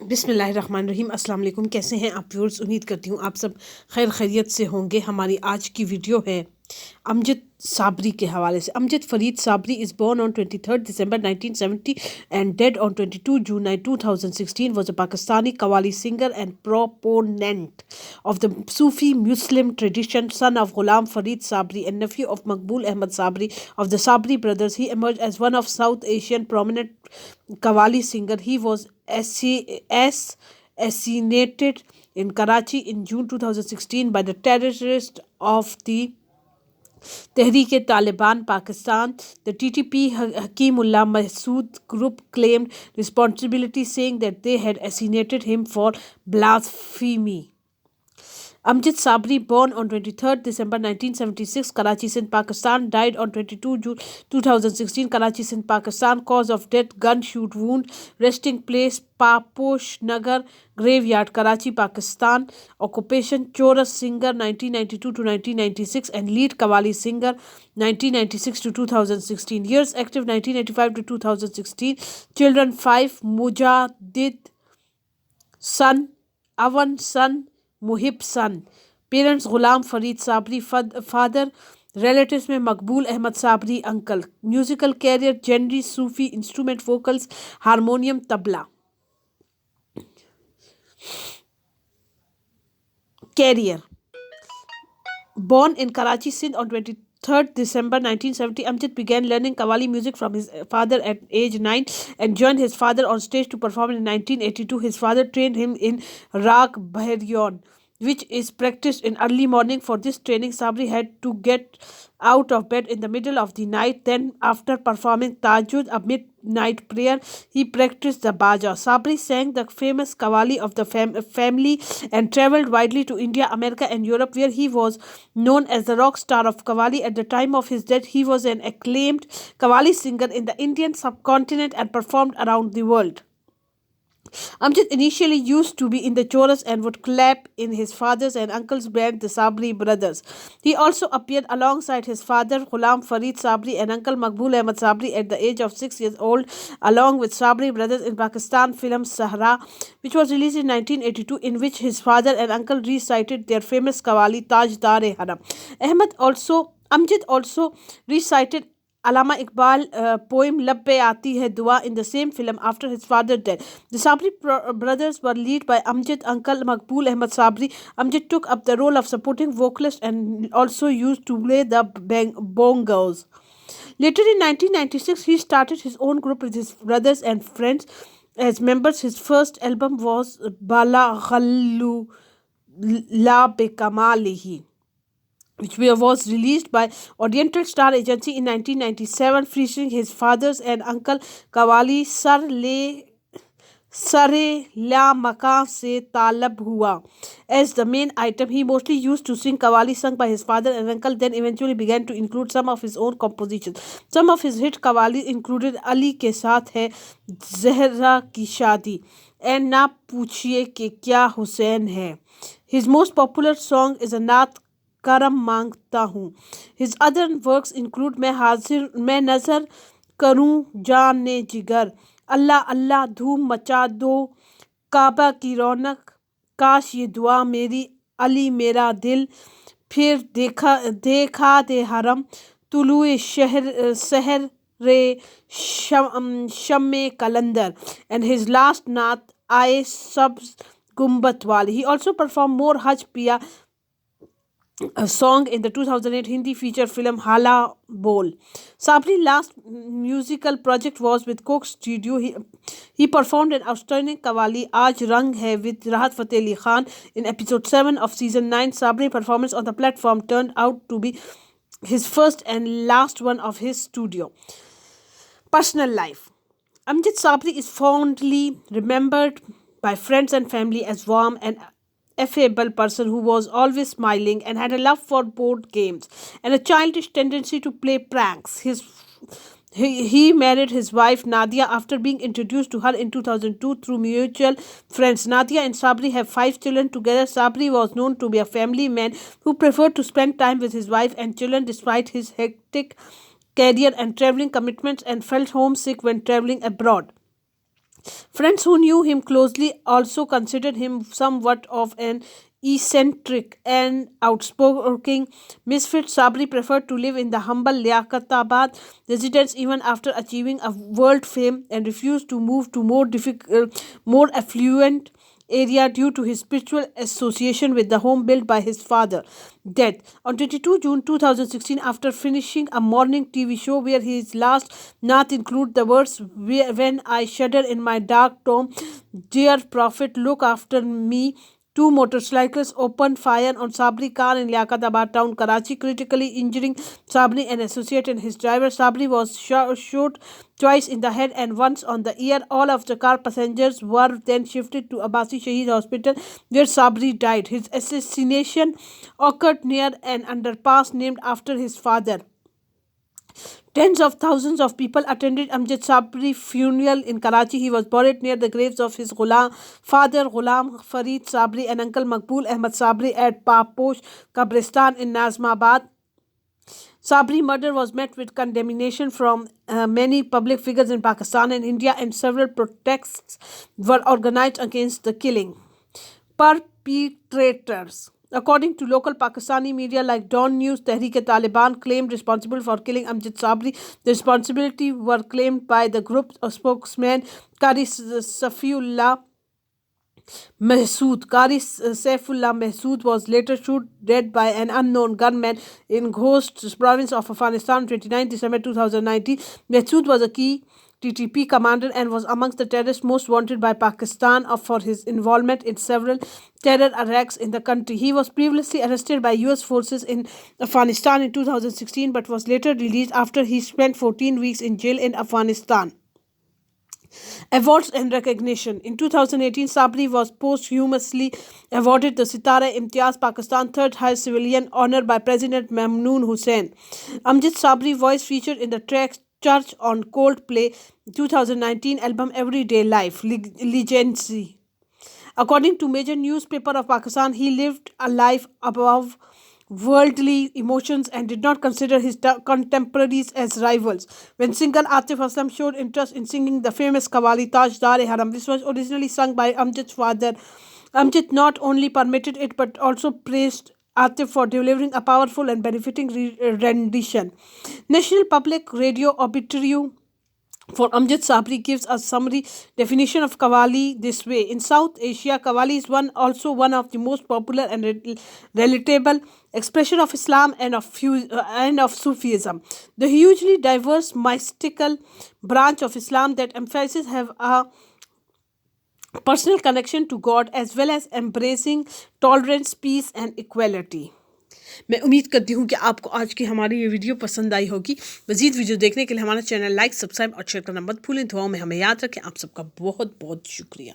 बिस्मिल्लाहिर्रहमानिर्रहीम। अस्सलाम वालेकुम। कैसे हैं आप व्यूअर्स? उम्मीद करती हूँ आप सब खैर खैरियत से होंगे। हमारी आज की वीडियो है अमजद साबरी के हवाले से। Amjad Farid Sabri is born on 23rd December 1970 and dead on 22 June 2016 was a Pakistani Qawwali singer and proponent of the Sufi Muslim tradition, son of Ghulam Farid Sabri and nephew of Maqbool Ahmad Sabri of the Sabri brothers. He emerged as one of South Asian prominent Qawwali singer. He was assassinated in Karachi in June 2016 by the terrorists of the Tehreek-e-Taliban Pakistan. The TTP Hakimullah Masood group claimed responsibility, saying that they had assassinated him for blasphemy. Amjad Sabri, born on 23rd December 1976, Karachi, Sindh, Pakistan, died on 22 June 2016, Karachi, Sindh, Pakistan. Cause of death: gunshot wound. Resting place: Paposh Nagar Graveyard, Karachi, Pakistan. Occupation: chorus singer 1992 to 1996 and lead Qawwali singer 1996 to 2016. Years active 1985 to 2016. Children 5: Mujadid son, Avan son, Muhib son. Parents Ghulam Farid Sabri, father. Relatives में Maqbool Ahmad Sabri uncle. Musical career: genre, Sufi, instrument, vocals, harmonium, tabla. Career: born in Karachi, Sindh on 23rd December 1970, Amjad began learning Qawwali music from his father at age 9 and joined his father on stage to perform in 1982. His father trained him in Rag Bhairyon, which is practiced in early morning. For this training, Sabri had to get out of bed in the middle of the night. Then, after performing Tajud, a midnight prayer, he practiced the baja. Sabri sang the famous Qawwali of the family and traveled widely to India, America, and Europe, where he was known as the rock star of Qawwali. At the time of his death, he was an acclaimed Qawwali singer in the Indian subcontinent and performed around the world. Amjad initially used to be in the chorus and would clap in his father's and uncle's band, the Sabri brothers. He also appeared alongside his father, Ghulam Farid Sabri, and uncle Maqbool Ahmad Sabri at the age of 6 years old, along with Sabri brothers in Pakistan film Sahara, which was released in 1982, in which his father and uncle recited their famous Qawwali Tajdar-e-Haram. Amjad also recited Allama Iqbal poem Lab Pe Aati Hai Dua in the same film after his father's death. The Sabri brothers were led by Amjad uncle Maqbool Ahmad Sabri. Amjad took up the role of supporting vocalist and also used to play the bongos. Later in 1996, he started his own group with his brothers and friends as members. His first album was Bala Ghallu La Bekamalihi, which was released by Oriental Star Agency in 1997, featuring his father's and uncle Qawwali Sare La Maka Se Talab Hua as the main item. He mostly used to sing Qawwali sung by his father and uncle, then eventually began to include some of his own compositions. Some of his hit Qawwali included Ali Ke Saath Hai Zehra Ki Shaadi and Na Poochiye Ke Kya Hussain Hai. His most popular song is a Naat करम मांगता हूँ. His other works include मैं नजर करूँ जाने जिगर, अल्लाह अल्लाह, धूम मचा दो, काबा की रौनक, काश ये दुआ मेरी, अली मेरा दिल, फिर देखा दे हरम, तुलुए शहर रे शम्मे कलंदर, and his last naat आए सब गुम्बत वाले. He also performed more Hajj Piya, a song in the 2008 Hindi feature film Hala Bol. Sabri's last musical project was with Coke Studio. He performed an outstanding Qawwali Aaj Rang Hai with Rahat Fateh Ali Khan in episode 7 of season 9. Sabri's performance on the platform turned out to be his first and last one of his studio. Personal life: Amjad Sabri is fondly remembered by friends and family as warm and affable person who was always smiling and had a love for board games and a childish tendency to play pranks. He married his wife Nadia after being introduced to her in 2002 through mutual friends. Nadia and Sabri have 5 children together. Sabri was known to be a family man who preferred to spend time with his wife and children despite his hectic career and traveling commitments, and felt homesick when traveling abroad. Friends who knew him closely also considered him somewhat of an eccentric and outspoken misfit. Sabri preferred to live in the humble Liaquatabad residence even after achieving a world fame and refused to move to more affluent area due to his spiritual association with the home built by his father. Death on 22 June 2016 after finishing a morning TV show where his last naat include the words when I shudder in my dark tomb, dear prophet, look after me. Two motorcyclists opened fire on Sabri car in Liaquatabad town, Karachi, critically injuring Sabri and associate and his driver. Sabri was shot twice in the head and once on the ear. All of the car passengers were then shifted to Abbasi Shaheed Hospital, where Sabri died. His assassination occurred near an underpass named after his father. Tens of thousands of people attended Amjad Sabri's funeral in Karachi. He was buried near the graves of his father Ghulam Farid Sabri and uncle Maqbool Ahmad Sabri at Paposh Kabristan in Nazmabad. Sabri murder was met with condemnation from many public figures in Pakistan and India, and several protests were organized against the killing. Perpetrators. According to local Pakistani media like Dawn News, Tehreek-e-Taliban claimed responsible for killing Amjad Sabri. The responsibility were claimed by the group's spokesman Qari Safiullah Mahsood. Qari Saifullah Mahsood was later shot dead by an unknown gunman in Ghost province of Afghanistan on 29 December 2019. Mahsood was a key TTP commander and was amongst the terrorists most wanted by Pakistan for his involvement in several terror attacks in the country. He was previously arrested by US forces in Afghanistan in 2016 but was later released after he spent 14 weeks in jail in Afghanistan. Awards and recognition. In 2018, Sabri was posthumously awarded the Sitara-e-Imtiaz, Pakistan third highest civilian honor by President Mamnoon Hussain. Amjad Sabri voice featured in the track Church on Coldplay 2019 album Everyday Life, Legacy. According to major newspaper of Pakistan, he lived a life above worldly emotions and did not consider his contemporaries as rivals. When singer Atif Aslam showed interest in singing the famous Qawwali Tajdar-e-Haram, which was originally sung by Amjad's father, Amjad not only permitted it but also praised Atif for delivering a powerful and benefiting rendition. National Public Radio obituary for Amjad Sabri gives a summary definition of Qawwali this way. In South Asia, Qawwali is also one of the most popular and relatable expression of Islam and of Sufism. The hugely diverse mystical branch of Islam that emphasizes have a personal connection to God as well as embracing tolerance, peace and equality. मैं उम्मीद करती हूँ कि आपको आज की हमारी ये वीडियो पसंद आई होगी। मज़ीद वीडियो देखने के लिए हमारा चैनल लाइक, सब्सक्राइब और शेयर करना मत भूलें। दुआओं में हमें याद रखें। आप सबका बहुत बहुत शुक्रिया।